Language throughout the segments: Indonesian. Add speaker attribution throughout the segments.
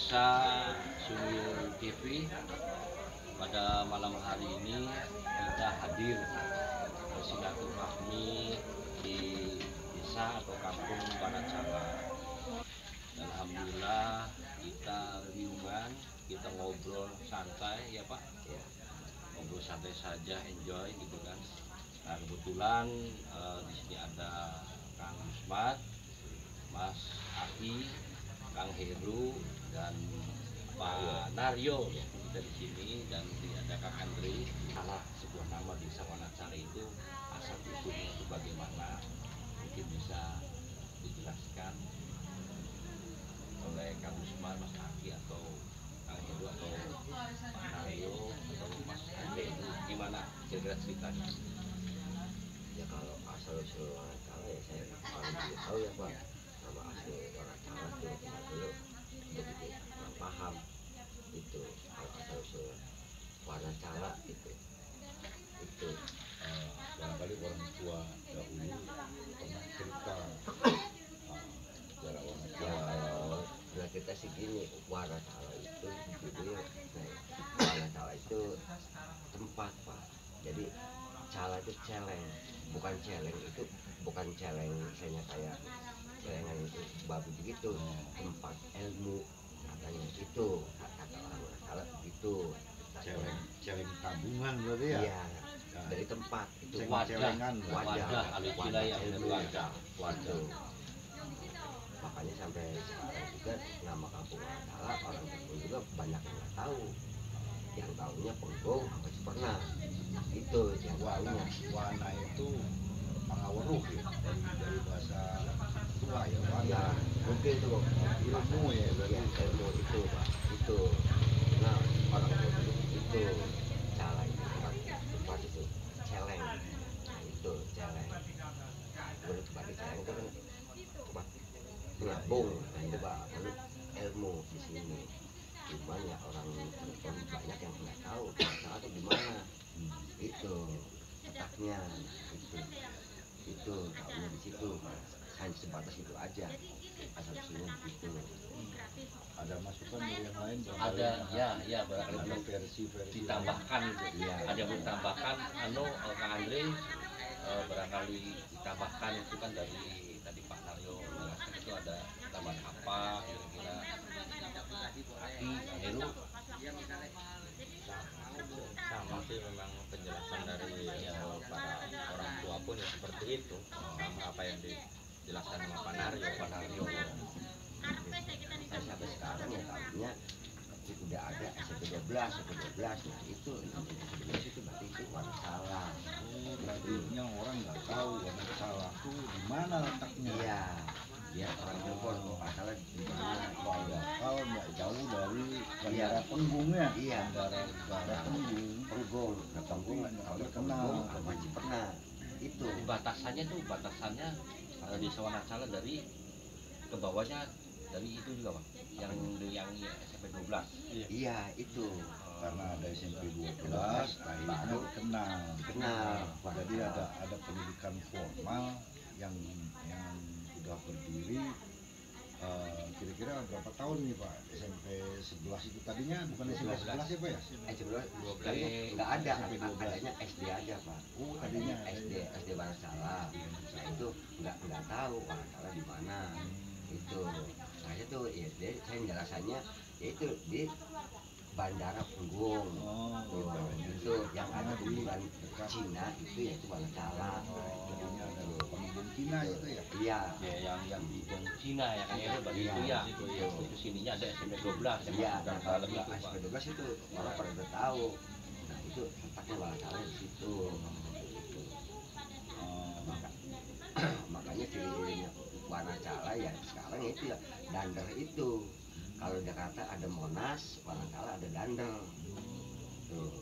Speaker 1: pemirsa Sumil TV, pada malam hari ini kita hadir bersilaturahmi di desa atau kampung Banacala. Dan alhamdulillah kita riungan, kita ngobrol santai ya Pak, ya, ngobrol santai saja, enjoy gitu kan. Nah kebetulan di sini ada Kang Usmat, Mas Aki, Kang Heru, dan Pak Naryo kita di sini, dan ada Kang Andre. Salah sebuah nama desa Wanacala itu asal usulnya itu bagaimana, mungkin bisa dijelaskan oleh Kang Usman, Mas Aki, atau Kang Heru, atau Pak Naryo, atau Mas Andre. Itu gimana kira-kira ceritanya?
Speaker 2: Ya kalau asal usul Wanacala ya saya paling tidak tahu ya Pak. Nama asli Wanacala tuh kita dulu begitu kurang paham itu kalau asal usul Wanacala itu
Speaker 3: barangkali orang tua dahulu pernah cerita sejarah
Speaker 2: ya
Speaker 3: Wanacala.
Speaker 2: kalau kita sih gini, Wanacala itu jadi Wanacala itu tempat Pak. Jadi cala itu celeng, bukan celeng, itu bukan celeng misalnya kayak celengan itu babi begitu. Tempat ilmu katanya itu, kata orang Wanacala begitu.
Speaker 3: Celeng tabungan berarti ya?
Speaker 2: Iya, dari tempat itu
Speaker 3: Celengan,
Speaker 1: wadah, alih-alih yang
Speaker 2: ilmu.
Speaker 1: wadah.
Speaker 2: Makanya sampai sekarang juga nama kampung Wanacala orang Penggong juga banyak yang nggak tahu. Yang tahunya Penggong apa pernah itu yang tahunya.
Speaker 3: Wana itu pangaweruh ya, dari bahasa tua ya, wana.
Speaker 2: Ya mungkin itu
Speaker 3: Ilmu ya berarti.
Speaker 2: ya, ilmu itu Pak, itu nah orang Penggong itu cala itu tempat itu celeng. Nah, itu celeng. Menurut sebagai celeng itu kan tempat melambung, nah itu Pak, menurut ilmu di sini. Cuman ya orang Penggong banyak yang nggak tahu Wanacala itu gimana. Itu letaknya, itu tahunya di situ, hanya sebatas itu aja asal usulnya begitu.
Speaker 3: Ada masukan dari yang lain?
Speaker 1: Ada, ya barangkali
Speaker 3: Ada
Speaker 1: belum
Speaker 3: versi-versi
Speaker 1: ditambahkan itu.
Speaker 2: Iya.
Speaker 1: Ada yang ditambahkan, Kang Andre, barangkali ditambahkan itu kan dari tadi Pak Naryo menjelaskan itu ada tambahan apa kira-kira. Aki, Kang Heru.
Speaker 4: Sama sih, memang penjelasan dari para orang tua pun ya seperti itu, sama apa yang dijelaskan sama Pak Naryo.
Speaker 2: Nah, sampai sekarang ya tahunya udah ada SMP 12, nah itu 11 itu berarti itu Wanacala.
Speaker 3: Berarti orang nggak tahu Wanacala itu di mana letaknya.
Speaker 2: Iya, ya orang Cirebon Wanacala di mana?
Speaker 3: Kalau nggak jauh dari
Speaker 2: Iya.
Speaker 3: Bandara Penggungnya.
Speaker 2: Iya.
Speaker 3: Bandara Penggung.
Speaker 2: Penggong, nah Penggong kalau
Speaker 3: Terkenal.
Speaker 2: Penggong masih pernah itu.
Speaker 1: Batasannya desa Wanacala dari ke bawahnya dari itu juga Pak, yang SMP 12.
Speaker 2: Iya itu.
Speaker 3: Karena ada SMP 12, akhirnya kenal. Jadi ada pendidikan formal yang sudah berdiri. Kira-kira berapa tahun nih Pak? SMP 11 itu tadinya bukan SMP 11 ya Pak ya?
Speaker 2: SMP 12 nggak ada, adanya SD aja Pak. Adanya SD Wanacala. Nah itu nggak tahu Wanacala di mana. Itu saya tuh ya saya jelasannya yaitu di Bandara Penggong. Itu yang ada hubungan Cina itu yaitu Wanacala.
Speaker 3: Jadinya ada penghubung Cina itu ya?
Speaker 2: Iya.
Speaker 1: Ya, yang di Cina ya Kang Heru bagi itu ya. Itu sininya ada SMP 12 yang
Speaker 2: Iya,
Speaker 1: masuk
Speaker 2: nah,
Speaker 1: dalam
Speaker 2: kalau
Speaker 1: itu Pak.
Speaker 2: SMP 12 itu orang pada udah tahu. Nah itu tempatnya Wanacala di situ. Gitu. Makanya ciri-cirinya Wanacala ya sekarang itu ya dander itu. Kalau Jakarta ada Monas, Wanacala ada dander. Tuh,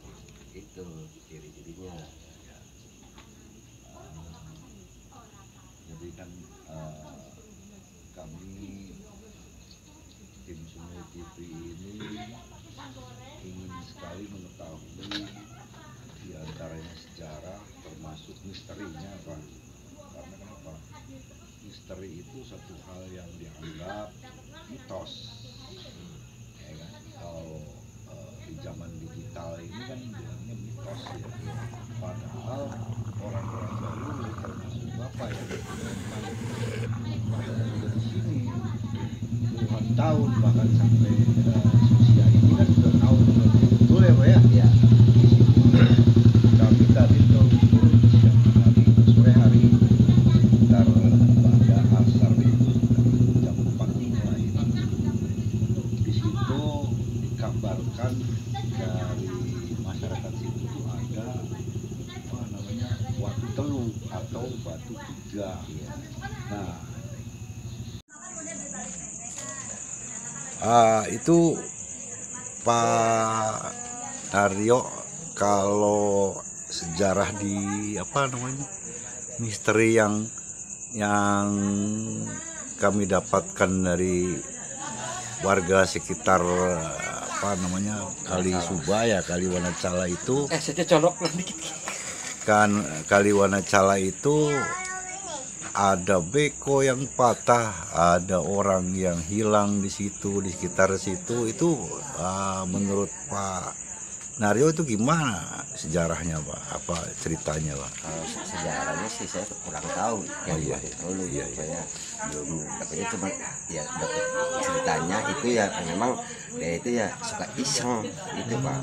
Speaker 2: itu ciri-cirinya.
Speaker 3: Jadi kan kami tim Sumil TV ini ingin sekali mengetahui diantaranya sejarah termasuk misterinya Pak. Karena kenapa? Misteri itu satu hal yang dianggap mitos. ya kan? Kalau di zaman digital ini kan bilangnya mitos ya. Padahal orang-orang dahulu termasuk Bapak yang memang sudah di sini puluhan tahun, bahkan sampai usia ini kan sudah tahu betul ya Pak ya.
Speaker 2: Iya.
Speaker 3: Kami tadi tuh siang hari, sore hari sekitar pada asar itu jam 4 mulai. Di situ dikabarkan dari masyarakat situ tuh ada apa namanya Watu Telu atau Batu Tiga. Nah, itu Pak Naryo, kalau sejarah di apa namanya misteri yang kami dapatkan dari warga sekitar apa namanya Kali Subaya, Kali Wanacala itu
Speaker 2: Saya colok dikit.
Speaker 3: kan, Kali Wanacala itu ada beko yang patah, ada orang yang hilang di situ, di sekitar situ. Itu menurut Pak Naryo itu gimana sejarahnya Pak? Apa ceritanya Pak?
Speaker 2: Kalau sejarahnya sih saya kurang tahu.
Speaker 3: Iya.
Speaker 2: Dulu
Speaker 3: Iya.
Speaker 2: saya belum tapi cuma ya dapat ceritanya itu ya memang dia itu ya suka iseng gitu Pak.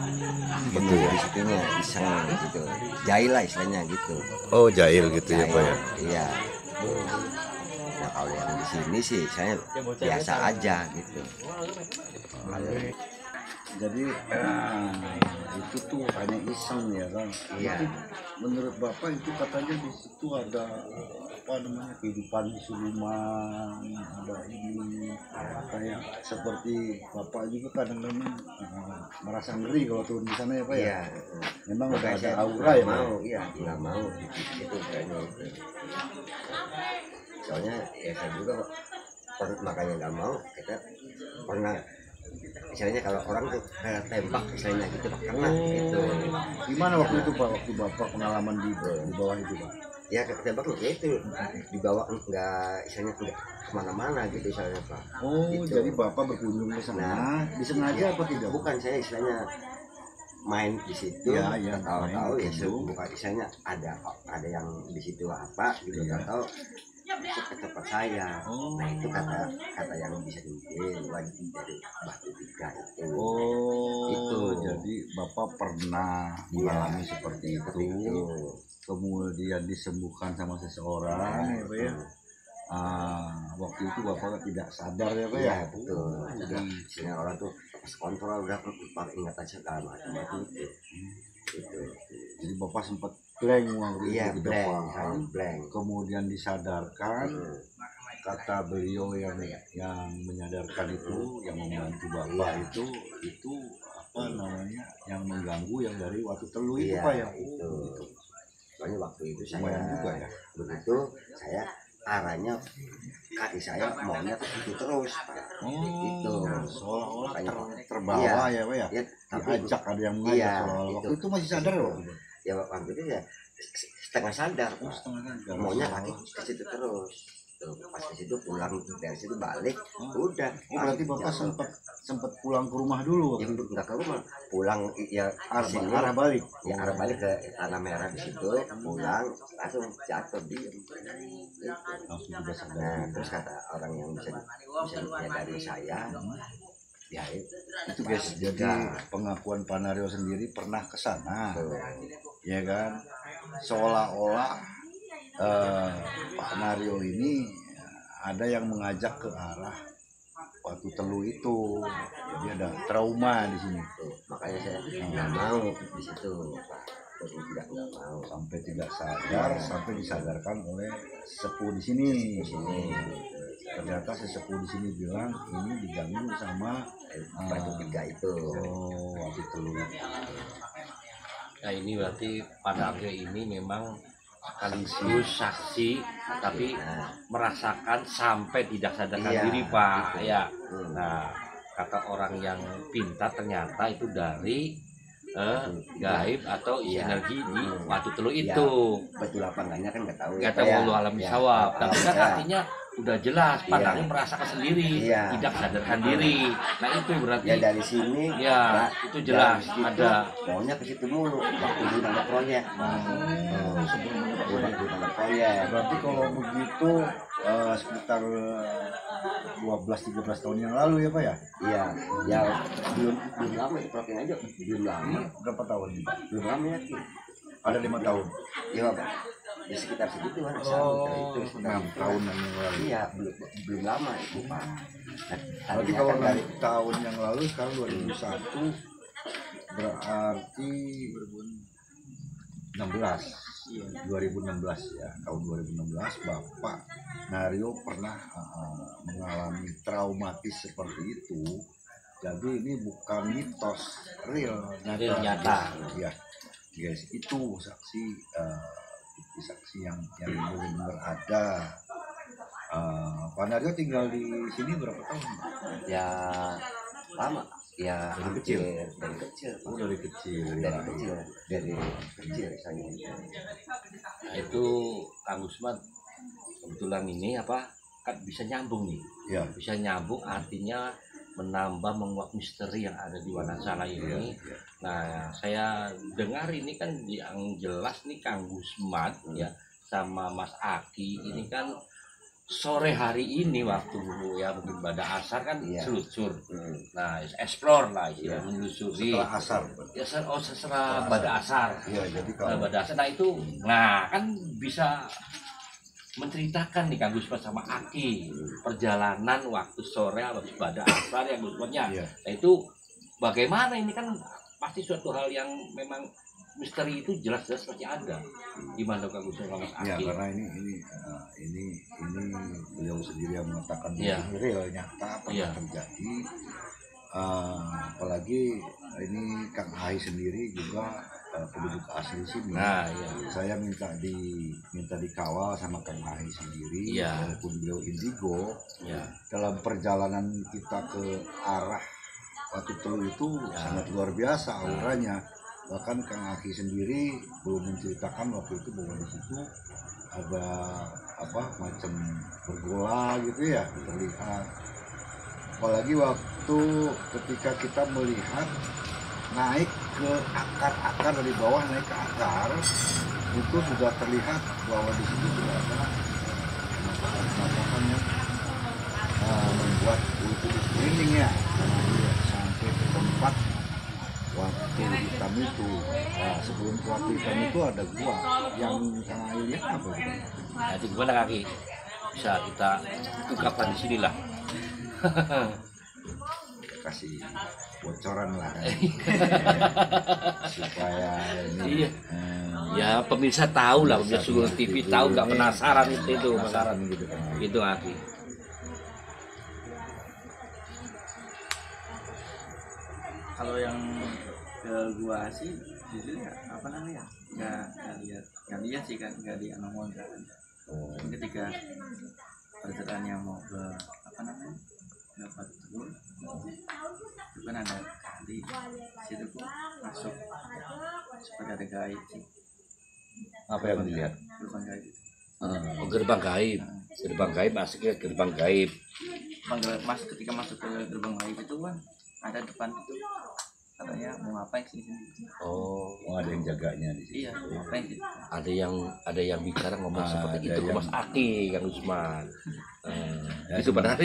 Speaker 3: Gitu ya?
Speaker 2: Di situnya iseng gitu. Jahil lah istilahnya gitu.
Speaker 3: Oh, jahil gitu ya Pak ya?
Speaker 2: Iya. Nah kalau yang di sini sih saya biasa aja gitu.
Speaker 3: Jadi itu tuh hanya iseng ya kan?
Speaker 2: Iya.
Speaker 3: Itu menurut Bapak itu katanya di situ ada apa namanya kehidupan siluman, ada ini kayak seperti Bapak juga kadang-kadang merasa ngeri kalau turun di sana ya Pak ya?
Speaker 2: Iya.
Speaker 3: Memang udah
Speaker 2: Makanya
Speaker 3: ada
Speaker 2: saya
Speaker 3: aura ya Pak?
Speaker 2: mau, iya nggak mau gitu kayaknya itu. Soalnya ya saya juga makanya nggak mau, kita pernah misalnya kalau orang tuh kayak tembak misalnya gitu Pak, kena gitu.
Speaker 3: Gimana waktu itu Pak, waktu Bapak pengalaman di bawah itu Pak?
Speaker 2: Ya ketembak loh itu dibawa nggak misalnya nggak kemana-mana gitu misalnya Pak.
Speaker 3: Oh,
Speaker 2: Gitu.
Speaker 3: jadi Bapak berkunjung ke sana,
Speaker 2: Nah,
Speaker 3: disengaja apa tidak?
Speaker 2: Bukan saya istilahnya main di situ,
Speaker 3: Ya, ya,
Speaker 2: tahu-tahu
Speaker 3: main
Speaker 2: ya
Speaker 3: gitu.
Speaker 2: bukan istilahnya ada yang di situ apa gitu
Speaker 3: Ya.
Speaker 2: atau ke tempat saya.
Speaker 3: Oh.
Speaker 2: Nah itu kata yang bisa dibikin wajib dari Batu Tiga itu.
Speaker 3: Oh,
Speaker 2: Itu.
Speaker 3: jadi Bapak pernah mengalami seperti itu, kemudian disembuhkan sama seseorang, ya Pak ya? Waktu itu Bapak tidak sadar ya Pak ya?
Speaker 2: Iya betul.
Speaker 3: Jadi,
Speaker 2: Sehingga orang tuh pas kontrol udah ingat aja segala macam itu.
Speaker 3: jadi Bapak sempat blank waktu
Speaker 2: Iya
Speaker 3: itu,
Speaker 2: blank,
Speaker 3: Bapak.
Speaker 2: saya blank.
Speaker 3: Kemudian disadarkan,
Speaker 2: Hmm.
Speaker 3: kata beliau yang menyadarkan itu, yang membantu Bapak itu apa namanya, yang mengganggu yang dari Watu Telu itu
Speaker 2: Iya,
Speaker 3: Pak ya?
Speaker 2: itu. Soalnya waktu itu
Speaker 3: Lumayan
Speaker 2: saya
Speaker 3: juga ya.
Speaker 2: begitu saya arahnya kaki saya maunya ke situ terus Pak. Gitu.
Speaker 3: Seolah-olah
Speaker 2: Makanya,
Speaker 3: terbawa
Speaker 2: iya.
Speaker 3: ya Pak ya?
Speaker 2: Ya, tapi
Speaker 3: Diajak, ada yang mengajak
Speaker 2: Iya,
Speaker 3: seolah-olah. Waktu
Speaker 2: itu.
Speaker 3: itu masih sadar loh.
Speaker 2: ya waktu itu ya setengah sadar
Speaker 3: Oh,
Speaker 2: Pak.
Speaker 3: setengah sadar.
Speaker 2: Maunya kaki ke situ terus. Tuh, pas ke situ pulang dari situ balik
Speaker 3: Oh.
Speaker 2: udah.
Speaker 3: Oh, berarti Bapak sempat pulang ke rumah dulu.
Speaker 2: Ya, nggak ke rumah, pulang ya sini,
Speaker 3: Arah balik.
Speaker 2: ya arah balik ke Tanah Merah di situ, pulang langsung jatuh diem.
Speaker 3: Langsung juga sadar.
Speaker 2: Nah, terus kata orang yang bisa dari saya, ya
Speaker 3: Itu guys, jadi pengakuan Pak Naryo sendiri pernah ke sana, ya kan? Seolah-olah Pak Naryo ini ada yang mengajak ke arah Watu Telu itu, jadi ada trauma di sini.
Speaker 2: makanya saya nggak mau di situ, Pak. Terus nggak mau.
Speaker 3: Sampai tidak sadar, sampai disadarkan oleh sesepuh di sini. Ternyata sesepuh di sini bilang ini diganggu sama
Speaker 2: Batu Tiga itu.
Speaker 3: Watu Telu.
Speaker 1: Nah ini berarti pada akhirnya ini memang sekaligus saksi tapi merasakan sampai tidak sadarkan
Speaker 2: Iya,
Speaker 1: diri Pak
Speaker 2: gitu.
Speaker 1: ya. Nah kata orang yang pintar ternyata itu dari gaib atau
Speaker 2: Iya.
Speaker 1: energi di Watu Telu
Speaker 2: Iya.
Speaker 1: itu.
Speaker 2: Betul apa enggaknya kan nggak tahu.
Speaker 1: Nggak tahu Allah alam bisawab. Tapi kan artinya udah jelas padangnya merasakan sendiri,
Speaker 2: Iya.
Speaker 1: tidak sadarkan diri. Nah itu berarti
Speaker 2: Ya dari sini
Speaker 1: ya itu jelas
Speaker 2: dari situ,
Speaker 1: ada.
Speaker 2: maunya ke situ mulu waktu belum ada proyek. Belum ada proyek.
Speaker 3: Berarti kalau begitu sekitar 12-13 tahun yang lalu ya Pak ya?
Speaker 2: Iya, ya belum lama itu proyek aja, belum lama,
Speaker 3: Berapa tahun Pak?
Speaker 2: belum lama ya.
Speaker 3: Ada 5 tahun.
Speaker 2: Iya Pak, di sekitar segitu kan.
Speaker 3: Oh,
Speaker 2: itu sekitar
Speaker 3: 6 tahunan yang lalu.
Speaker 2: Iya, belum lama itu Pak. Nah,
Speaker 3: Berarti
Speaker 2: tadinya
Speaker 3: kalau
Speaker 2: kan
Speaker 3: 6 tahun yang lalu sekarang 2001 berarti 16. 2016 ya, tahun 2016 Bapak Naryo pernah mengalami traumatis seperti itu. Jadi ini bukan mitos, real
Speaker 1: Nyata.
Speaker 3: Ya, guys, itu saksi saksi yang benar-benar ada. Pak Naryo tinggal di sini berapa tahun?
Speaker 2: ya lama. Ya
Speaker 3: Dari kecil?
Speaker 2: Dari kecil.
Speaker 3: Oh, dari kecil.
Speaker 2: Dari kecil saya.
Speaker 1: Nah, itu Kang Gusman kebetulan ini apa kan bisa nyambung nih,
Speaker 3: Ya.
Speaker 1: bisa nyambung artinya menambah menguak misteri yang ada di Wanasala ini.
Speaker 3: Ya.
Speaker 1: Nah saya dengar ini kan yang jelas nih Kang Gusman ya sama Mas Aki ini kan sore hari ini waktu ya mungkin pada asar kan
Speaker 2: Iya.
Speaker 1: selusur. Nah explore lah ya,
Speaker 3: Iya.
Speaker 1: menelusuri
Speaker 3: Setelah asar.
Speaker 1: ya setelah pada asar.
Speaker 3: Iya, jadi
Speaker 1: Nah,
Speaker 3: kalau
Speaker 1: pada asar, nah itu, nah kan bisa menceritakan nih Kang Gusman sama Aki perjalanan waktu sore habis pada asar yang Gusmannya.
Speaker 3: Iya.
Speaker 1: Nah itu bagaimana ini kan pasti suatu hal yang memang misteri itu jelas-jelas pasti ada. Gimana Kang Gusman sama Mas
Speaker 3: ya
Speaker 1: Aki?
Speaker 3: karena ini beliau sendiri yang mengatakan
Speaker 1: Iya.
Speaker 3: ini real nyata pernah
Speaker 1: Iya.
Speaker 3: terjadi. Apalagi ini Kang Hai sendiri juga penduduk asli sini.
Speaker 1: Nah ya.
Speaker 3: Saya minta dikawal sama Kang Hai sendiri,
Speaker 1: Iya.
Speaker 3: walaupun beliau indigo.
Speaker 1: Ya.
Speaker 3: Dalam perjalanan kita ke arah Watu Telu itu sangat luar biasa auranya. Bahkan Kang Aki sendiri belum menceritakan waktu itu bahwa di situ ada apa macam bergola gitu ya terlihat. Apalagi waktu ketika kita melihat naik ke akar-akar dari bawah naik ke akar itu sudah terlihat bahwa di situ sudah ada nampakan yang membuat bulu kudus merinding ya. Sampai ke tempat waktu hitam itu. Nah, sebelum ke waktu hitam itu ada gua yang Kang Ayu lihat apa gitu?
Speaker 1: Nah itu gimana Kaki? Bisa kita ungkapkan di sini lah.
Speaker 3: Kasih bocoran lah kan. Supaya ini
Speaker 1: Iya. Ya pemirsa tahu lah, pemirsa Sugeng TV tahu, nggak penasaran itu
Speaker 3: penasaran gitu kan.
Speaker 1: Itu Aki.
Speaker 5: Kalau yang ke gua sih jujur ya apa namanya nggak lihat sih kan nggak dianomon kan.
Speaker 3: Oh,
Speaker 5: Ketika perjalanannya mau ke apa namanya ke Batu Telur itu kan ada di situ gua masuk seperti ada gaib sih
Speaker 3: apa yang dilihat?
Speaker 5: gerbang gaib itu.
Speaker 1: Oh, gerbang gaib. Gerbang gaib asiknya gerbang gaib.
Speaker 5: Ketika masuk ke gerbang gaib itu kan ada depan itu katanya mau ngapain sih di sini.
Speaker 1: Oh,
Speaker 3: Oh, ada yang jaganya di situ.
Speaker 5: Iya mau ngapain sih.
Speaker 1: ada yang bicara ngomong seperti
Speaker 3: Ada
Speaker 1: itu ke
Speaker 3: yang-
Speaker 1: Mas Aki, Kang Usman.
Speaker 3: Ya,
Speaker 1: Itu benar.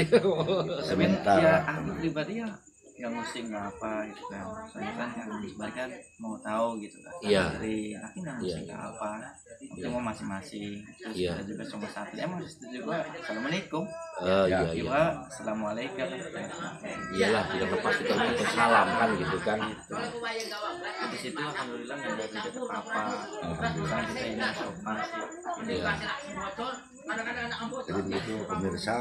Speaker 3: Sebentar.
Speaker 5: Ya aku pribadi ya nggak mesti apa gitu kan. Soalnya kan yang sebenarnya kan mau tahu gitu kan.
Speaker 1: Iya.
Speaker 5: Dari aku nggak mesti
Speaker 1: Iya.
Speaker 5: apa. Itu mau masing-masing. Terus
Speaker 1: Iya.
Speaker 5: ada juga cuma satu. Emang itu juga assalamualaikum.
Speaker 1: Iya iya.
Speaker 5: Juga assalamualaikum.
Speaker 1: Iyalah, tidak lepas kita untuk salam kan gitu kan.
Speaker 5: Di situ alhamdulillah nggak ada tidak apa-apa. Alhamdulillah kita ini sopan sih.
Speaker 1: Iya.
Speaker 3: Jadi begitu pemirsa.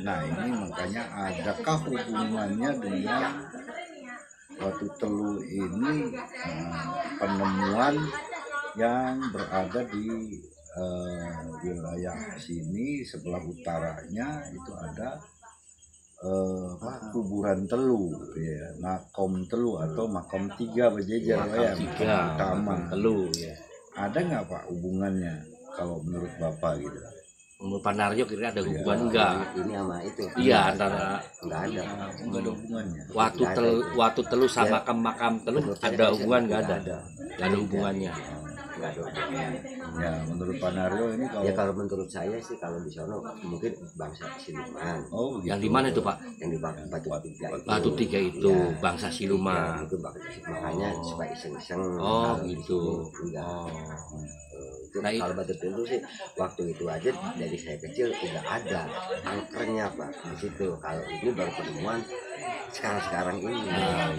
Speaker 3: Nah ini makanya adakah hubungannya dengan Watu Telu ini penemuan yang berada di wilayah sini sebelah utaranya itu ada kuburan telu ya, makom telu atau makom 3 berjejer ya,
Speaker 1: Tiga,
Speaker 3: utama.
Speaker 1: telu ya.
Speaker 3: Ada nggak Pak hubungannya kalau menurut Bapak gitu?
Speaker 1: menurut Pak Naryo kira ada hubungan enggak?
Speaker 2: Ini sama itu.
Speaker 1: Iya, antara
Speaker 2: Enggak ada.
Speaker 3: Nggak ada hubungannya.
Speaker 1: waktu telu sama makam telu
Speaker 2: Menurut saya
Speaker 1: ada
Speaker 2: sih
Speaker 1: hubungan nggak
Speaker 2: nggak
Speaker 1: ada? Nggak ada hubungannya.
Speaker 2: Nggak ada hubungannya.
Speaker 3: Ya menurut Pak Naryo ini kalau
Speaker 2: Ya kalau menurut saya sih kalau di sono mungkin bangsa Siluman.
Speaker 3: oh gitu.
Speaker 1: Yang di mana itu Pak?
Speaker 2: Yang di Batu Tiga itu.
Speaker 1: Batu Tiga itu
Speaker 2: Ya.
Speaker 1: bangsa
Speaker 2: Ya,
Speaker 1: siluman.
Speaker 2: itu makanya supaya iseng-iseng.
Speaker 1: Oh,
Speaker 2: kalau di
Speaker 1: gitu.
Speaker 2: sini, enggak.
Speaker 1: Oh.
Speaker 2: Itu
Speaker 1: Nah,
Speaker 2: kalau Batu Pintu sih waktu itu aja dari saya kecil udah ada angkernya Pak di situ. Kalau ini baru penemuan sekarang ini.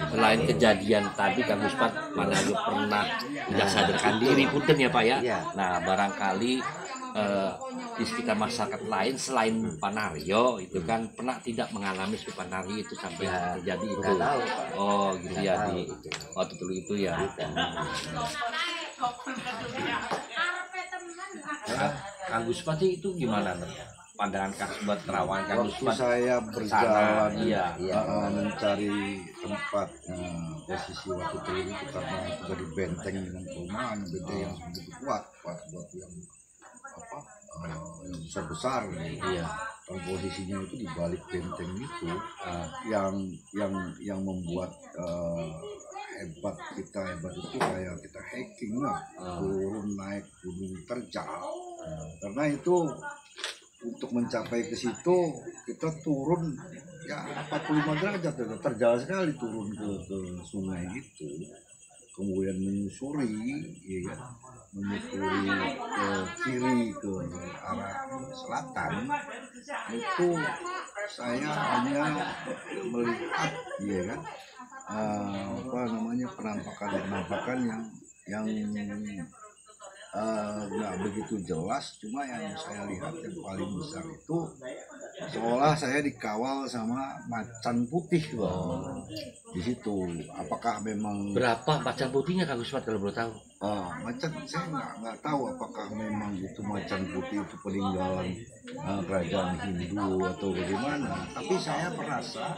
Speaker 1: Selain kejadian tadi Kang Guspat, Pak Naryo pernah tidak sadarkan diri punten ya Pak ya.
Speaker 2: Iya.
Speaker 1: Nah barangkali di sekitar masyarakat lain selain Pak Naryo itu kan pernah tidak mengalami si Pak Naryo itu sampai
Speaker 2: Ya,
Speaker 1: terjadi itu.
Speaker 2: nggak tahu, Pak.
Speaker 1: Oh gitu
Speaker 2: Nggak
Speaker 1: ya
Speaker 2: tahu
Speaker 1: di
Speaker 2: itu.
Speaker 1: waktu dulu itu ya. Nah, Kang Guspat itu gimana nih? Pandangan Kang Guspat terawan Kang
Speaker 3: Waktu
Speaker 1: Guspat
Speaker 3: saya berjalan
Speaker 1: iya.
Speaker 3: mencari tempat posisi waktu itu karena sudah dibenteng dengan perumahan beda yang begitu kuat buat yang apa yang besar
Speaker 1: Iya.
Speaker 3: dan posisinya itu di balik benteng itu yang membuat hebat itu kayak kita hiking lah, turun naik gunung terjal karena itu untuk mencapai ke situ kita turun ya 45 derajat terjal sekali turun ke sungai itu, kemudian menyusuri ya kan, menyusuri ke kiri ke arah selatan itu saya hanya melihat ya kan apa namanya penampakan yang nggak begitu jelas, cuma yang saya lihat yang paling besar itu seolah saya dikawal sama macan putih di situ. Apakah memang
Speaker 1: Berapa macan putihnya Kang Guspat kalau boleh tahu?
Speaker 3: macan, saya nggak tahu apakah memang itu macan putih itu peninggalan kerajaan Hindu atau bagaimana, tapi saya merasa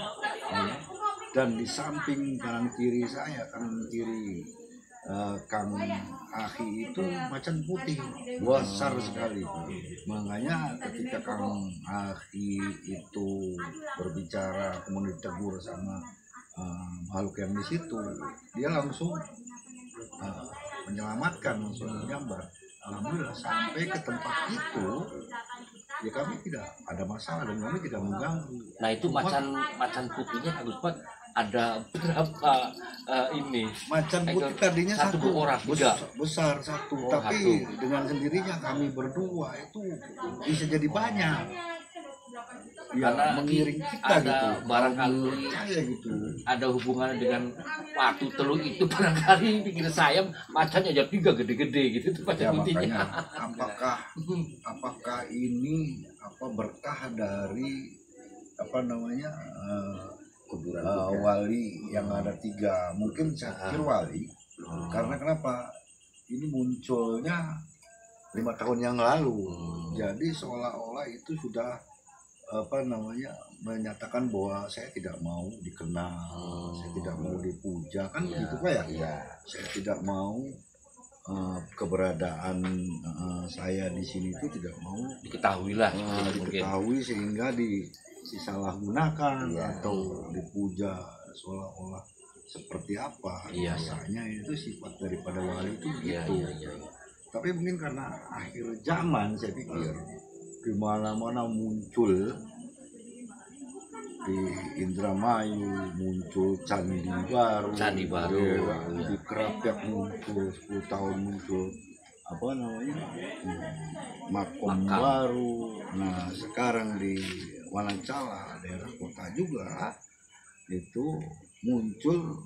Speaker 3: dan di samping kanan kiri saya, kanan kiri Kang Ahi itu macan putih besar sekali. Makanya ketika Kang Ahi itu berbicara kemudian ditegur sama makhluk yang di situ, dia langsung menyelamatkan, langsung menyambar. Alhamdulillah sampai ke tempat itu ya kami tidak ada masalah dan kami tidak mengganggu.
Speaker 1: Nah itu macan putihnya Kang Guspat ada berapa ini?
Speaker 3: Macan putih tadinya
Speaker 1: satu orang, tiga.
Speaker 3: besar satu,
Speaker 1: Oh,
Speaker 3: tapi
Speaker 1: satu.
Speaker 3: dengan sendirinya kami berdua itu bisa jadi banyak. Ya,
Speaker 1: Karena
Speaker 3: mengiring kita
Speaker 1: ada
Speaker 3: gitu.
Speaker 1: barangkali
Speaker 3: Saya gitu.
Speaker 1: ada hubungannya dengan waktu telur itu barangkali pikir saya macannya aja tiga gede-gede gitu tuh
Speaker 3: Ya
Speaker 1: macan putihnya.
Speaker 3: makanya apakah ini berkah dari apa namanya
Speaker 2: Kuburan
Speaker 3: wali yang ada 3, mungkin saya pikir wali karena kenapa ini munculnya 5 tahun yang lalu, jadi seolah-olah itu sudah apa namanya menyatakan bahwa saya tidak mau dikenal, saya tidak mau dipuja kan begitu Pak ya?
Speaker 2: Iya.
Speaker 3: Saya tidak mau keberadaan saya di sini itu tidak mau
Speaker 1: Diketahui lah mungkin.
Speaker 3: diketahui sehingga disalahgunakan
Speaker 2: Iya.
Speaker 3: atau dipuja seolah-olah seperti apa.
Speaker 1: Iya,
Speaker 3: Biasanya itu sifat daripada wali itu
Speaker 1: Iya,
Speaker 3: gitu.
Speaker 1: iya, iya.
Speaker 3: Tapi mungkin karena akhir zaman saya pikir di mana-mana muncul, di Indramayu muncul candi baru,
Speaker 1: Candi baru.
Speaker 3: di Kerapiak muncul 10 tahun muncul apa namanya makom baru. Nah sekarang di Wanancala daerah kota juga itu muncul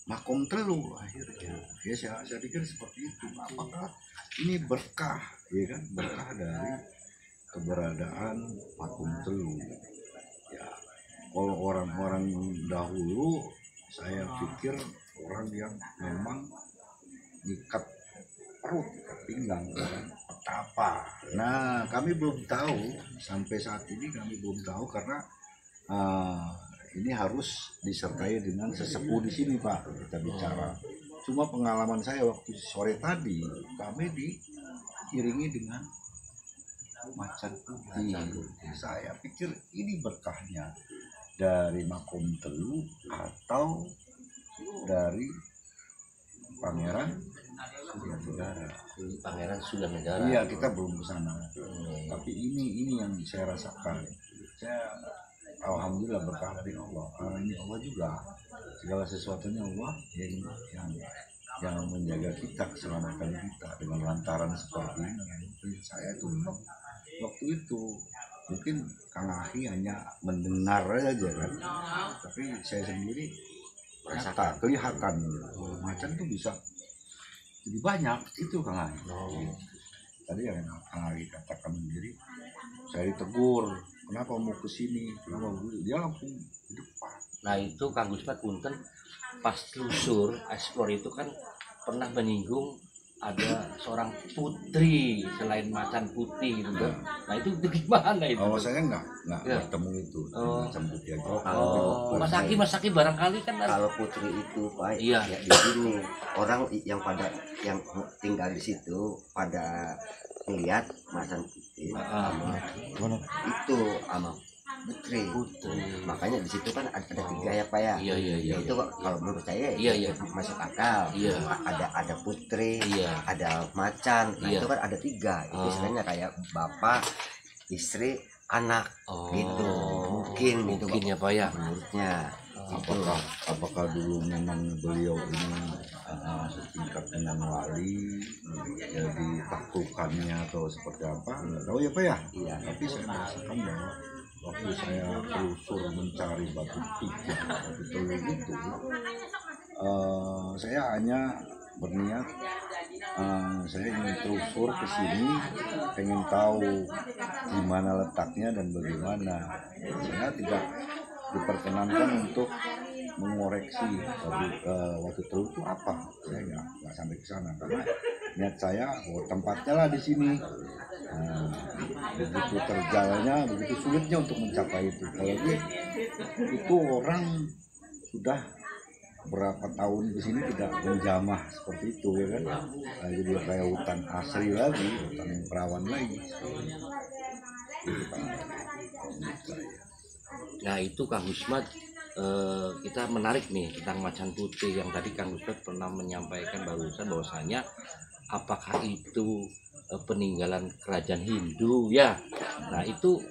Speaker 3: makom telu akhirnya. Ya saya pikir seperti itu. Apakah ini berkah, ya kan, berkah dari keberadaan makom telu? Ya, kalau orang-orang dahulu saya pikir orang yang memang ngikat perut, ikat pinggang, orang petapa. Nah, kami belum tahu sampai saat ini, kami belum tahu karena ini harus disertai dengan sesepuh di sini Pak kita bicara. Cuma pengalaman saya waktu sore tadi kami diiringi dengan macan putih. Saya pikir ini berkahnya dari Makom Telu atau dari Pangeran Sudanegara.
Speaker 1: Pangeran Sudanegara.
Speaker 3: Iya, kita belum ke sana. Tapi ini yang saya rasakan. Saya alhamdulillah berkah dari Allah. Ini Allah juga. Segala sesuatunya Allah yang menjaga kita, keselamatan kita dengan lantaran seperti ini. Saya itu waktu itu mungkin Kang Ahi hanya mendengar aja kan, tapi saya sendiri nyata kelihatan macan tuh bisa jadi banyak itu Kang Ahi. Tadi yang Kang Ahi katakan sendiri, saya ditegur, kenapa mau ke sini, kenapa dia langsung di depan.
Speaker 1: Nah itu Kang Gusmat punten pas telusur eksplor itu kan pernah menyinggung ada seorang putri selain macan putih gitu kan. Nah itu gimana itu?
Speaker 3: Oh saya nggak
Speaker 1: Ya.
Speaker 3: bertemu itu macan putih aja.
Speaker 1: Mas Aki barangkali kan ada.
Speaker 2: Kalau putri itu Pak,
Speaker 1: Iya.
Speaker 2: ya di sini orang yang tinggal di situ pada melihat macan putih itu sama putri. Makanya di situ kan ada 3 ya Pak ya.
Speaker 1: Iya.
Speaker 2: Itu kalau menurut saya
Speaker 1: Iya.
Speaker 2: masuk akal.
Speaker 1: Iya.
Speaker 2: Ada putri,
Speaker 1: Iya.
Speaker 2: ada macan. Nah
Speaker 1: Iya.
Speaker 2: itu kan ada 3. Itu istilahnya kayak bapak, istri, anak gitu. Mungkin
Speaker 1: ya Pak ya.
Speaker 2: menurutnya.
Speaker 3: Apakah dulu memang beliau ini setingkat dengan wali, jadi taklukannya atau seperti apa? Nggak tahu ya Pak ya.
Speaker 2: Iya.
Speaker 3: Tapi saya merasakan bahwa waktu saya telusur mencari batu tiga, batu telur itu, saya hanya berniat saya ingin telusur ke sini, pengen tahu di mana letaknya dan bagaimana. Saya tidak diperkenankan untuk mengoreksi waktu telur itu apa. Saya nggak sampai ke sana karena niat saya tempatnya lah di sini. Begitu terjalanya, begitu sulitnya untuk mencapai itu. Kalau itu orang sudah berapa tahun di sini tidak menjamah seperti itu ya kan. Jadi kayak hutan asri lagi, hutan perawan lagi.
Speaker 1: Nah itu Kang Gusmat, kita menarik nih tentang macan putih yang tadi Kang Gusmat pernah menyampaikan barusan bahwasanya apakah itu peninggalan kerajaan Hindu ya. Nah itu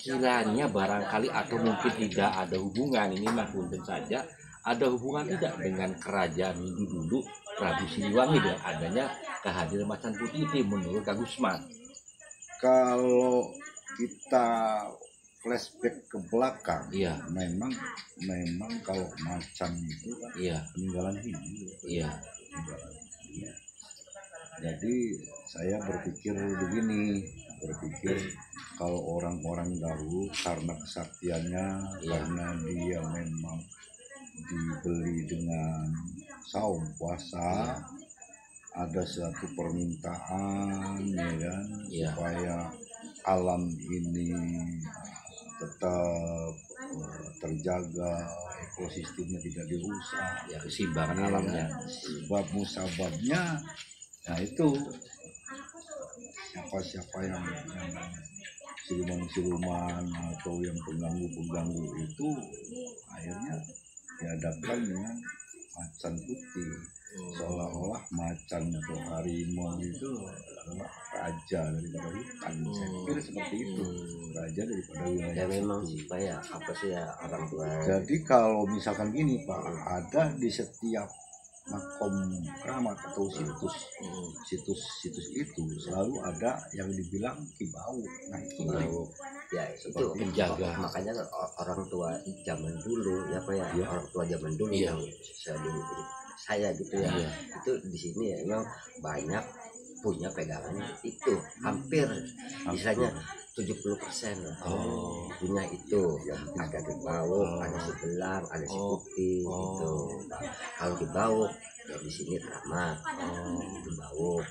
Speaker 1: kiranya barangkali atau mungkin tidak ada hubungan, ini mah punten saja, ada hubungan tidak dengan kerajaan Hindu dulu Prabu Siliwangi dengan adanya kehadiran macan putih itu menurut Kang Gusmat?
Speaker 3: Kalau kita flashback ke belakang,
Speaker 1: Iya.
Speaker 3: memang kalau macan itu kan
Speaker 1: Iya.
Speaker 3: peninggalan Hindu.
Speaker 1: Iya.
Speaker 3: Jadi saya berpikir begini, kalau orang-orang dahulu karena kesaktiannya, karena dia memang dibeli dengan saum puasa, ada suatu permintaan ya kan, supaya alam ini tetap terjaga, ekosistemnya tidak dirusak,
Speaker 1: Ya, keseimbangan alamnya.
Speaker 3: sebab musababnya. Nah itu siapa yang siluman-siluman atau yang pengganggu itu akhirnya dihadapkan dengan macan putih, seolah-olah macan atau harimau itu adalah raja daripada hutan. Saya pikir seperti itu, raja daripada wilayah.
Speaker 2: Ya memang sih Pak ya, apa sih ya orang tua.
Speaker 3: Jadi kalau misalkan gini Pak, ada di setiap makom keramat atau situs itu selalu ada yang dibilang kibau. Nah itu
Speaker 2: Ya itu
Speaker 1: penjaga.
Speaker 2: makanya orang tua zaman dulu ya Pak ya, orang tua zaman dulu yang saya gitu ya, itu di sini ya memang banyak punya pegangan itu, hampir misalnya 70% lah punya itu. Ada kibau, ada si belang, ada si putih gitu. Kalau kibau ya di sini keramat, kibau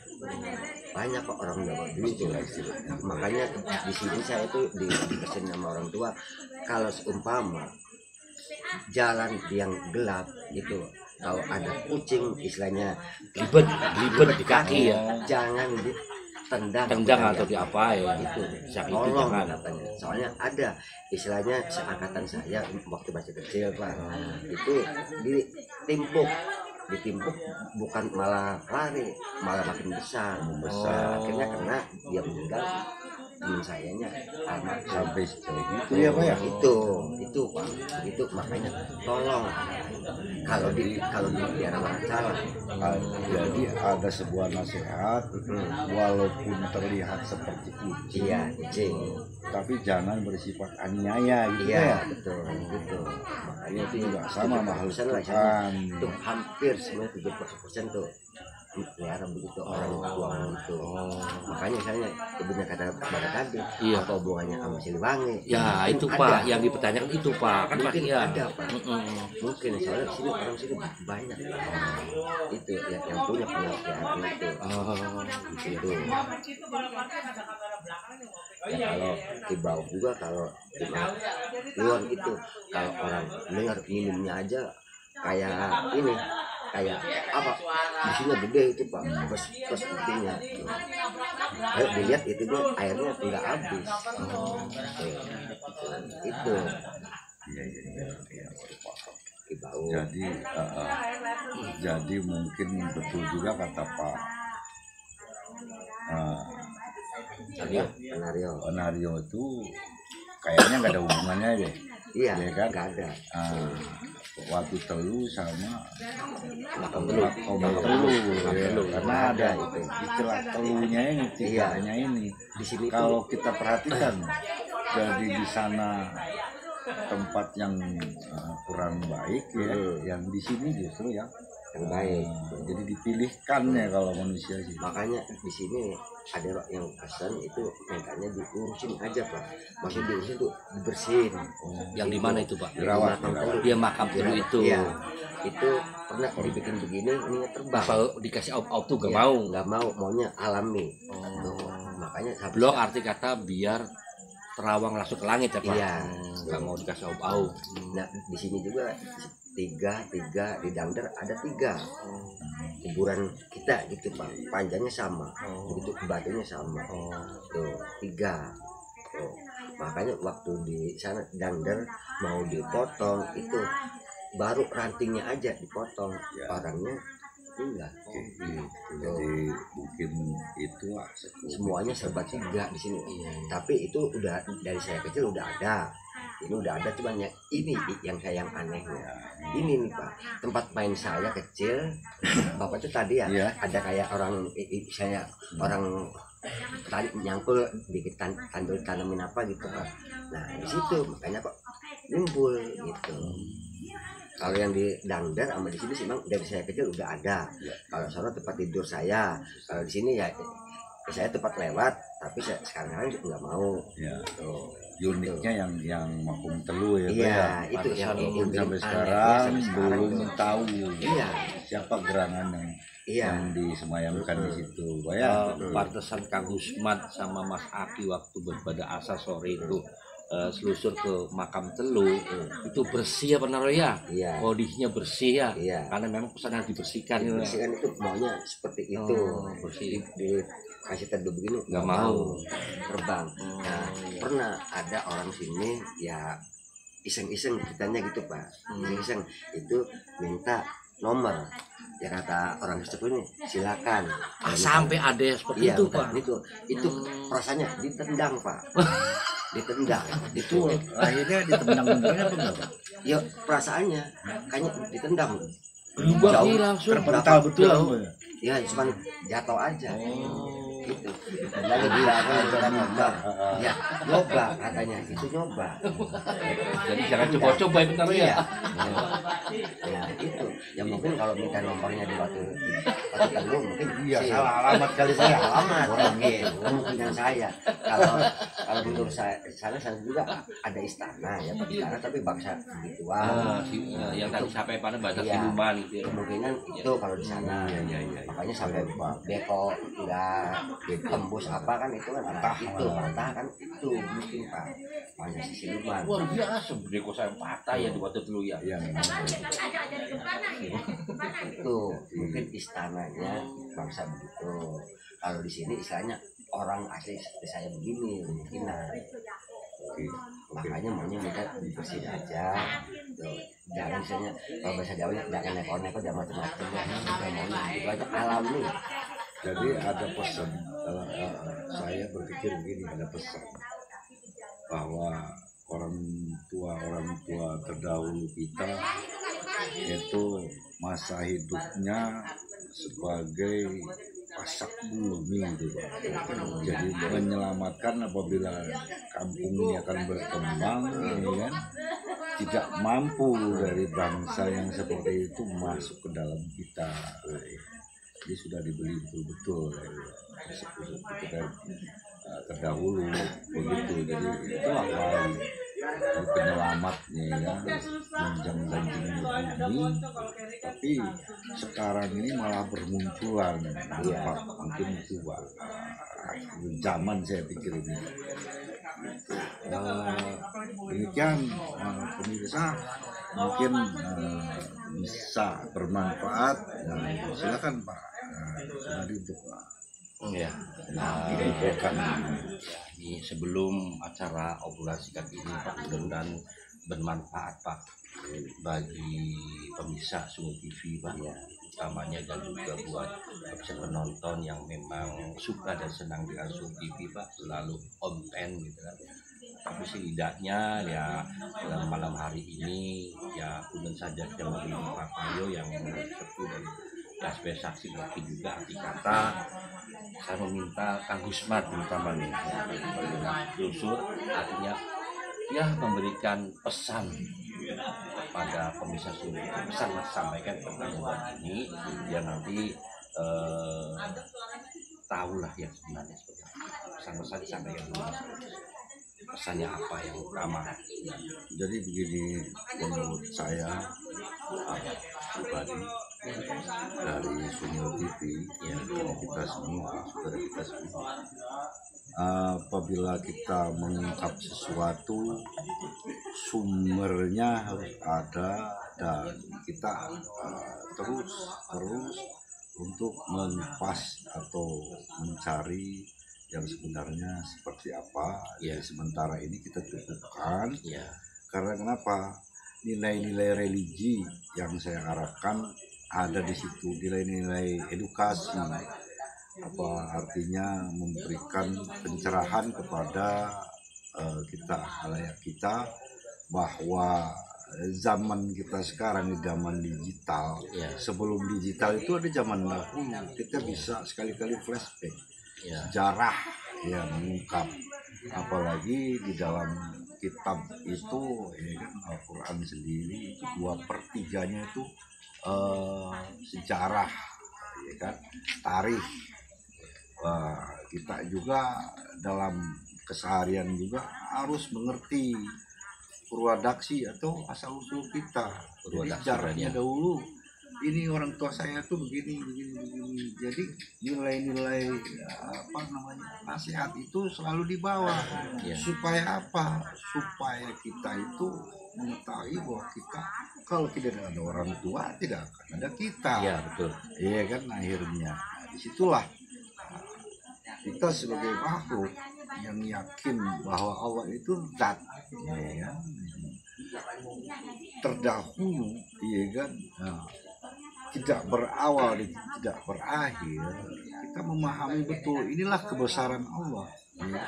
Speaker 2: banyak kok orang Jawa dulu tuh. Makanya di sini saya tuh dikasih sama orang tua, kalau seumpama jalan yang gelap gitu, kalau ada kucing istilahnya
Speaker 1: Libet di kaki ya.
Speaker 2: jangan tendang
Speaker 1: atau diapain
Speaker 2: itu
Speaker 1: itu
Speaker 2: tolong
Speaker 1: jangan.
Speaker 2: katanya. Soalnya ada istilahnya seangkatan saya waktu masih kecil Pak, itu ditimpuk bukan malah lari, malah makin besar. Akhirnya karena dia meninggal, teman sayanya almarhum.
Speaker 3: Sampai sejauh itu ya Pak ya.
Speaker 2: Itu Pak, itu makanya tolong kalau di daerah mana salah.
Speaker 3: Jadi ada sebuah nasihat, walaupun terlihat seperti kucing,
Speaker 2: Iya, kucing.
Speaker 3: tapi jangan bersifat aniaya gitu
Speaker 2: Iya,
Speaker 3: ya.
Speaker 2: betul gitu. Makanya
Speaker 3: Itu juga sama makhluk
Speaker 2: 70% lah,
Speaker 3: Tuhan.
Speaker 2: itu hampir semua 70% tuh pelihara begitu orang tua itu. Makanya saya ibunya kata pada tadi,
Speaker 1: Iya.
Speaker 2: apa hubungannya sama Siliwangi?
Speaker 1: Ya
Speaker 2: Mungkin
Speaker 1: itu
Speaker 2: ada.
Speaker 1: Pak yang dipertanyakan itu Pak kan
Speaker 2: Mungkin
Speaker 1: ya.
Speaker 2: ada Pak. Mungkin soalnya di sini orang sini banyak itu ya, yang punya pelihara itu. Itu. Ya kalau di bawah juga kalau di luar itu kalau orang dengar minumnya aja kayak ini kayak apa isinya gede itu Pak, plus pentingnya ayo dilihat itu dia airnya nggak habis. Itu
Speaker 3: Iya.
Speaker 2: di bawah.
Speaker 3: Jadi mungkin betul juga kata Pak Nario itu kayaknya nggak ada hubungannya deh.
Speaker 2: Iya
Speaker 3: Ya kan?
Speaker 2: nggak ada.
Speaker 3: Waktu telu sama
Speaker 2: Makam
Speaker 3: telu, ya. Karena ada
Speaker 2: itu.
Speaker 3: istilah telunya ini tidak hanya ini.
Speaker 2: Di sini
Speaker 3: Kalau kita perhatikan, jadi di sana tempat yang kurang baik ya, yang di sini justru yang
Speaker 2: baik.
Speaker 3: Jadi dipilihkan ya kalau manusia sih.
Speaker 2: Makanya di sini ada yang pesan itu mintanya diurusin aja Pak. Maksud diurusin tuh dibersihin.
Speaker 1: Yang di mana itu Pak?
Speaker 3: Dirawat.
Speaker 1: Dia makam dulu itu.
Speaker 2: Iya. Itu pernah dibikin begini, ini terbang.
Speaker 1: Apa dikasih op tuh gak
Speaker 2: Iya,
Speaker 1: mau?
Speaker 2: nggak mau, maunya alami. Makanya
Speaker 1: Blok arti kata biar terawang langsung ke langit ya Pak.
Speaker 2: Iya.
Speaker 1: Gak mau dikasih op.
Speaker 2: Nah di sini juga tiga di Dangder ada 3 kuburan kita gitu Pak, panjangnya sama, begitu batunya sama, tuh 3. Makanya waktu di sana Dangder mau dipotong itu baru rantingnya aja dipotong, orangnya enggak.
Speaker 3: Jadi mungkin itu
Speaker 2: Semuanya serba 3 di sini. Tapi itu udah dari saya kecil udah ada. Ini udah ada, cuman ya ini yang saya yang anehnya. Ini nih Pak, tempat main saya kecil. Bapak itu tadi ya, ada kayak orang saya orang tadi nyangkul dikit tandur tanamin apa gitu Pak. Nah di situ makanya kok ngumpul gitu. Kalau yang di Dangder sama di sini sih memang dari saya kecil udah ada. Kalau sana tempat tidur saya, kalau di sini ya saya tempat lewat, tapi saya sekarang nggak mau.
Speaker 3: Ya.
Speaker 2: Tuh.
Speaker 3: Uniknya yang makum telu ya,
Speaker 2: Iya,
Speaker 3: Pak,
Speaker 2: itu
Speaker 3: ya.
Speaker 2: yang
Speaker 3: Mungkin sampai
Speaker 2: anehnya
Speaker 3: sekarang
Speaker 2: sampai sekarang
Speaker 3: belum
Speaker 2: tuh.
Speaker 3: tahu
Speaker 2: Iya.
Speaker 3: siapa gerangan yang disemayamkan di situ, Pak ya.
Speaker 1: Pantesan Kang Husmat sama Mas Aki waktu beribadah asar sore itu selusur ke makam Telu itu bersih ya Pak Naro ya.
Speaker 2: Iya.
Speaker 1: Kondisinya bersih ya.
Speaker 2: Iya.
Speaker 1: Karena memang pesan harus dibersihkan.
Speaker 2: Bersihkan itu maunya seperti itu.
Speaker 1: Bersih.
Speaker 2: Dikasih teduh begini
Speaker 1: Nggak mau.
Speaker 2: terbang. Nah, pernah ada orang sini ya iseng-iseng ceritanya gitu Pak. Iseng-iseng itu minta nomor. Ya kata orang sepuh ini silakan.
Speaker 1: Sampai ada seperti
Speaker 2: Iya,
Speaker 1: itu
Speaker 2: bukan,
Speaker 1: Pak.
Speaker 2: itu perasaannya ditendang Pak. Ditendang.
Speaker 3: Itu akhirnya ditendang beneran apa enggak, Pak?
Speaker 2: Ya perasaannya kayaknya ditendang.
Speaker 1: Berubah
Speaker 2: Jauh,
Speaker 1: nih langsung.
Speaker 3: Terpental betul
Speaker 2: jauh.
Speaker 3: Pak, ya?
Speaker 2: Ya cuma jatuh aja. Gitu. Lalu dia nyoba. Ya, nyoba katanya. Itu nyoba.
Speaker 1: Jadi jangan coba-coba ya Pak Naro ya.
Speaker 2: Ya itu. Ya mungkin kalau minta nomornya di waktu Telu mungkin
Speaker 3: Iya,
Speaker 2: sih.
Speaker 3: salah alamat kali saya.
Speaker 2: Alamat mungkin kemungkinan saya. Kalau menurut saya juga ada istana ya Pak, istana tapi bangsa gituan.
Speaker 1: Yang tadi sampai pada bahasa
Speaker 2: Iya.
Speaker 1: siluman gitu ya.
Speaker 2: Kemungkinan itu kalau di sana. Makanya sampai beko nggak tembus kampus apa kan itu kan
Speaker 3: Patah.
Speaker 2: itu patah kan itu mungkin Pak Panjasi Siluman
Speaker 1: Luar biasa, deko saya patah ya di waktu dulu ya.
Speaker 3: Yang
Speaker 2: itu mungkin istananya bangsa begitu. Kalau di sini istilahnya orang asli seperti saya begini mungkin makanya maunya minta dibersihin aja tuh. Jangan misalnya kalau bahasa Jawa jangan neko-neko jangan macam-macam ya maunya gitu aja alami.
Speaker 3: Jadi ada pesan, saya berpikir begini, ada pesan bahwa orang tua terdahulu kita itu masa hidupnya sebagai pasak bumi gitu. Jadi menyelamatkan apabila kampung ini akan berkembang, ya kan? Tidak mampu dari bangsa yang seperti itu masuk ke dalam kita. Jadi sudah dibeli betul-betul kita terdahulu begitu. Jadi itulah baik penyelamatnya ya, menjang-janjing bumi. Tapi sekarang ini malah bermunculan berupa mungkin tua zaman saya pikir ini. Demikian pemirsa mungkin bisa bermanfaat. Silakan Pak Sunadi untuk
Speaker 1: Ya, ini sebelum acara obrolan singkat ini Pak, mudah-mudahan bermanfaat Pak bagi pemirsa Sungu TV Pak, utamanya dan juga buat penonton yang memang suka dan senang dengan Sungu TV Pak, selalu konten gitu kan. Tapi setidaknya ya dalam malam hari ini ya punten saja kita memberi Pak Payo yang sepuh dari aspek saksi mungkin juga arti kata. Saya meminta Kang Gusmat terutama nih Dusur, artinya ya memberikan pesan pada pemirsa Sungu, pesan Mas sampaikan tentang bulan ini biar nanti tahulah yang sebenarnya seperti apa. Pesan-pesan disampaikan dulu Mas. Pesannya apa yang utama?
Speaker 3: jadi begini, menurut saya pribadi dari Sungu TV ya, kita semua saudara kita semua, apabila kita mengungkap sesuatu sumbernya harus ada dan kita terus untuk mengupas atau mencari yang sebenarnya seperti apa.
Speaker 1: Ya.
Speaker 3: Jadi sementara ini kita cukupkan
Speaker 1: Ya,
Speaker 3: karena kenapa, nilai-nilai religi yang saya harapkan ada di situ, nilai-nilai edukasi, apa artinya memberikan pencerahan kepada kita, halayak kita, bahwa zaman kita sekarang ini zaman digital.
Speaker 1: Ya.
Speaker 3: Sebelum digital itu ada zaman dahulu, kita bisa sekali-kali flashback
Speaker 1: ya,
Speaker 3: sejarah yang mengungkap, apalagi di dalam kitab itu ya kan, Al-Quran sendiri itu 2/3 itu sejarah ya kan, tarikh. Kita juga dalam keseharian juga harus mengerti purwadaksi atau asal usul kita. Jadi sejarahnya dahulu ini orang tua saya tuh begini. Jadi nilai-nilai nasihat itu selalu dibawa.
Speaker 1: Ya.
Speaker 3: Supaya apa? Supaya kita itu mengetahui bahwa kita kalau tidak ada orang tua tidak akan ada kita.
Speaker 1: ya betul.
Speaker 3: Iya kan, akhirnya disitulah kita sebagai makhluk yang yakin bahwa Allah itu zat, ya kan? Terdahulu, iya kan, tidak berawal dan tidak berakhir. Kita memahami betul inilah kebesaran Allah. Ya.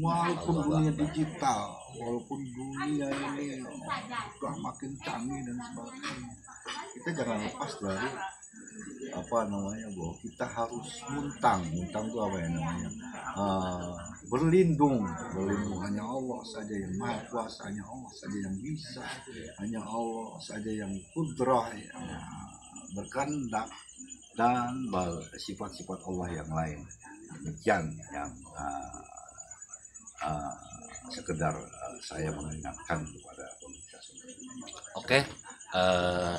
Speaker 3: Walaupun dunia digital, walaupun dunia ini sudah makin canggih dan sebagainya, kita jangan lepas dari bahwa kita harus muntang itu apa ya namanya, berlindung hanya Allah saja yang maha kuasa, hanya Allah saja yang bisa, hanya Allah saja yang kudrah, yang berkehendak, dan sifat-sifat Allah yang lain. Demikian yang sekedar saya mengingatkan kepada pemirsa.
Speaker 1: Oke,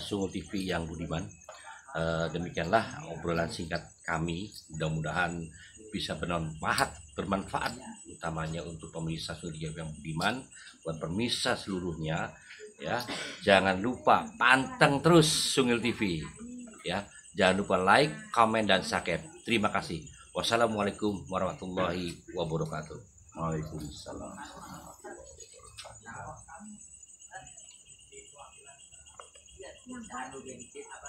Speaker 1: Sungu TV yang budiman, demikianlah obrolan singkat kami. Mudah-mudahan bisa bermanfaat utamanya untuk pemirsa Sungil TV yang budiman, buat pemirsa seluruhnya ya. Jangan lupa panteng terus Sungil TV ya. Jangan lupa like, komen, dan subscribe. Terima kasih. Wassalamualaikum warahmatullahi wabarakatuh.
Speaker 3: Waalaikumsalam.
Speaker 6: yang baru jadi apa